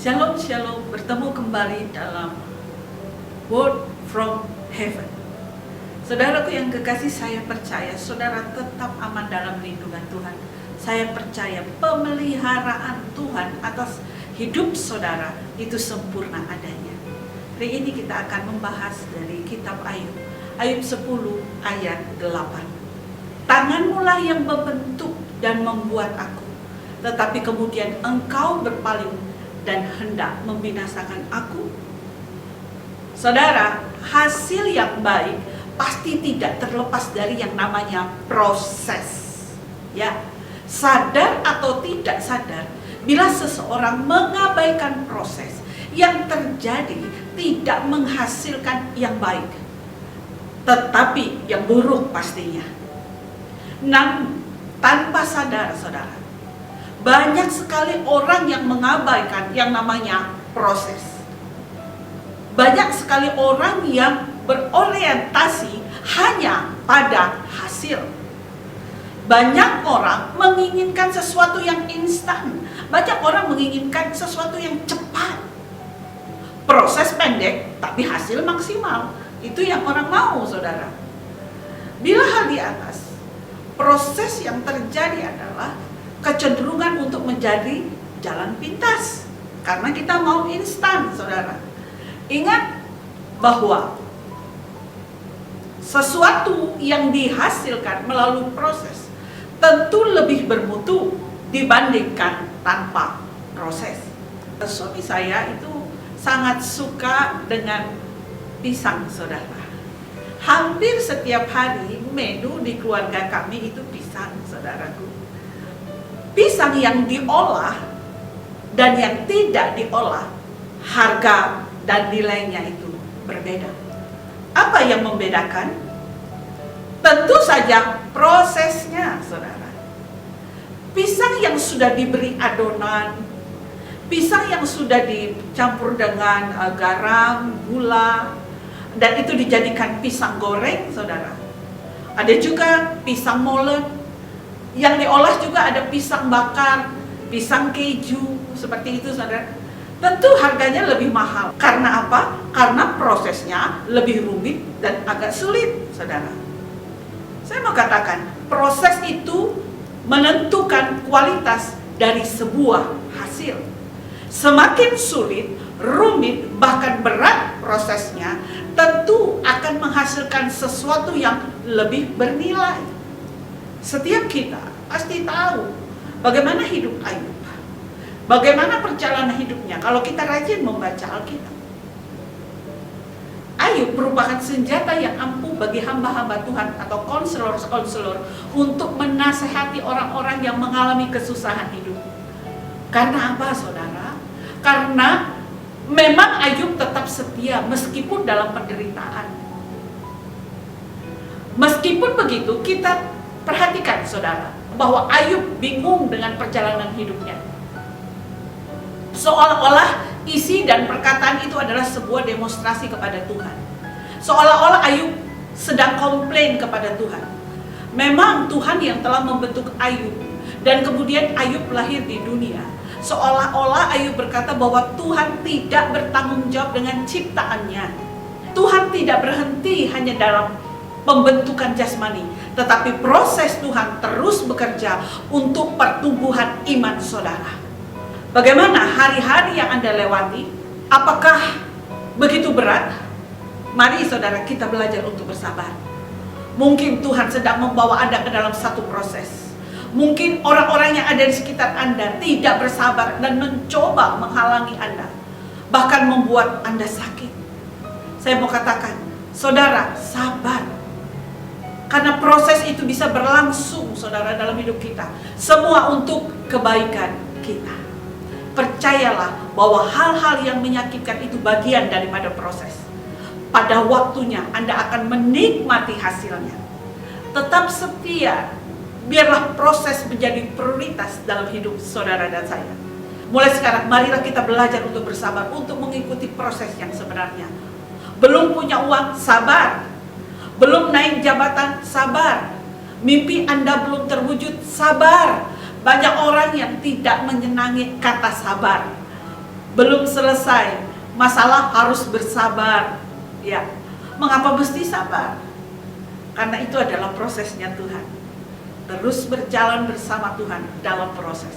Shalom, shalom, bertemu kembali dalam Word from Heaven. Saudaraku yang kekasih, saya percaya saudara tetap aman dalam lindungan Tuhan. Saya percaya pemeliharaan Tuhan atas hidup saudara itu sempurna adanya. Hari ini kita akan membahas dari kitab Ayub, Ayub 10 ayat 8. Tanganmulah yang membentuk dan membuat aku, tetapi kemudian engkau berpaling dan hendak membinasakan aku. Saudara, hasil yang baik pasti tidak terlepas dari yang namanya proses. Ya, sadar atau tidak sadar, bila seseorang mengabaikan proses, yang terjadi tidak menghasilkan yang baik, tetapi yang buruk pastinya. Namun, tanpa sadar, saudara, banyak sekali orang yang mengabaikan yang namanya proses. Banyak sekali orang yang berorientasi hanya pada hasil. Banyak orang menginginkan sesuatu yang instan. Banyak orang menginginkan sesuatu yang cepat. Proses pendek tapi hasil maksimal. Itu yang orang mau, saudara. Bila hal di atas, proses yang terjadi adalah kecenderungan untuk menjadi jalan pintas, karena kita mau instan, saudara. Ingat bahwa sesuatu yang dihasilkan melalui proses tentu lebih bermutu dibandingkan tanpa proses. Suami saya itu sangat suka dengan pisang, saudara. Hampir setiap hari menu di keluarga kami itu pisang, saudaraku. Pisang yang diolah dan yang tidak diolah, harga dan nilainya itu berbeda. Apa yang membedakan? Tentu saja prosesnya, saudara. Pisang yang sudah diberi adonan, pisang yang sudah dicampur dengan garam, gula, dan itu dijadikan pisang goreng, saudara. Ada juga pisang molen. Yang diolah juga ada pisang bakar, pisang keju, seperti itu, saudara. Tentu harganya lebih mahal. Karena apa? Karena prosesnya lebih rumit dan agak sulit, saudara. Saya mau katakan, proses itu menentukan kualitas dari sebuah hasil. Semakin sulit, rumit, bahkan berat prosesnya, tentu akan menghasilkan sesuatu yang lebih bernilai. Setiap kita pasti tahu bagaimana hidup Ayub, bagaimana perjalanan hidupnya kalau kita rajin membaca Alkitab. Ayub merupakan senjata yang ampuh bagi hamba-hamba Tuhan atau konselor-konselor untuk menasehati orang-orang yang mengalami kesusahan hidup. Karena apa, saudara? Karena memang Ayub tetap setia meskipun dalam penderitaan. Meskipun begitu, kita perhatikan, saudara, bahwa Ayub bingung dengan perjalanan hidupnya. Seolah-olah isi dan perkataan itu adalah sebuah demonstrasi kepada Tuhan. Seolah-olah Ayub sedang komplain kepada Tuhan. Memang Tuhan yang telah membentuk Ayub, dan kemudian Ayub lahir di dunia. Seolah-olah Ayub berkata bahwa Tuhan tidak bertanggung jawab dengan ciptaannya. Tuhan tidak berhenti hanya dalam pembentukan jasmani, tetapi proses Tuhan terus bekerja untuk pertumbuhan iman saudara. Bagaimana hari-hari yang Anda lewati? Apakah begitu berat? Mari saudara, kita belajar untuk bersabar. Mungkin Tuhan sedang membawa Anda ke dalam satu proses. Mungkin orang-orang yang ada di sekitar Anda tidak bersabar dan mencoba menghalangi Anda, bahkan membuat Anda sakit. Saya mau katakan, saudara, sabar. Karena proses itu bisa berlangsung, saudara, dalam hidup kita. Semua untuk kebaikan kita. Percayalah bahwa hal-hal yang menyakitkan itu bagian daripada proses. Pada waktunya Anda akan menikmati hasilnya. Tetap setia. Biarlah proses menjadi prioritas dalam hidup saudara dan saya. Mulai sekarang, marilah kita belajar untuk bersabar, untuk mengikuti proses yang sebenarnya. Belum punya uang, sabar. Belum naik jabatan, sabar. Mimpi Anda belum terwujud, sabar. Banyak orang yang tidak menyenangi kata sabar. belum selesai. Masalah harus bersabar. Ya, mengapa mesti sabar? Karena itu adalah prosesnya Tuhan. Terus berjalan bersama Tuhan dalam proses.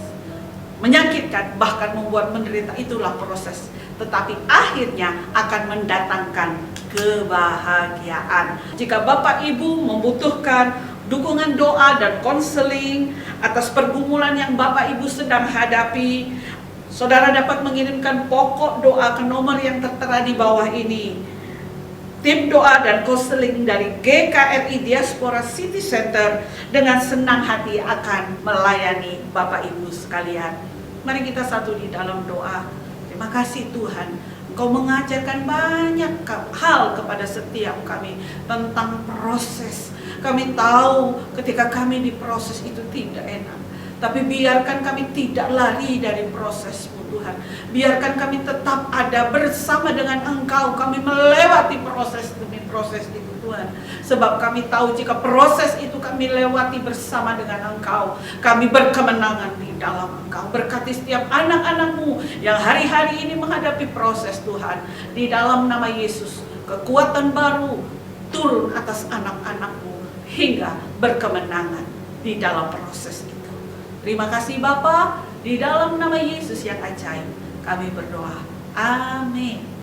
Menyakitkan, bahkan membuat menderita, itulah proses. Tetapi akhirnya akan mendatangkan kebahagiaan. Jika Bapak Ibu membutuhkan dukungan doa dan konseling atas pergumulan yang Bapak Ibu sedang hadapi, saudara dapat mengirimkan pokok doa ke nomor yang tertera di bawah ini. Tim doa dan konseling dari GKRI Diaspora City Center dengan senang hati akan melayani Bapak Ibu sekalian. Mari kita satu di dalam doa. Terima kasih Tuhan, Engkau mengajarkan banyak hal kepada setiap kami tentang proses. Kami tahu ketika kami diproses itu tidak enak, tapi biarkan kami tidak lari dari prosesmu Tuhan. Biarkan kami tetap ada bersama dengan Engkau. Kami melewati proses demi proses itu Tuhan. Sebab kami tahu jika proses itu kami lewati bersama dengan Engkau, kami berkemenangan di dalam Engkau. Berkati setiap anak-anak-Mu yang hari-hari ini menghadapi proses Tuhan. Di dalam nama Yesus, kekuatan baru turun atas anak-anak-Mu hingga berkemenangan di dalam proses itu. Terima kasih Bapa, di dalam nama Yesus yang ajaib kami berdoa. Amin.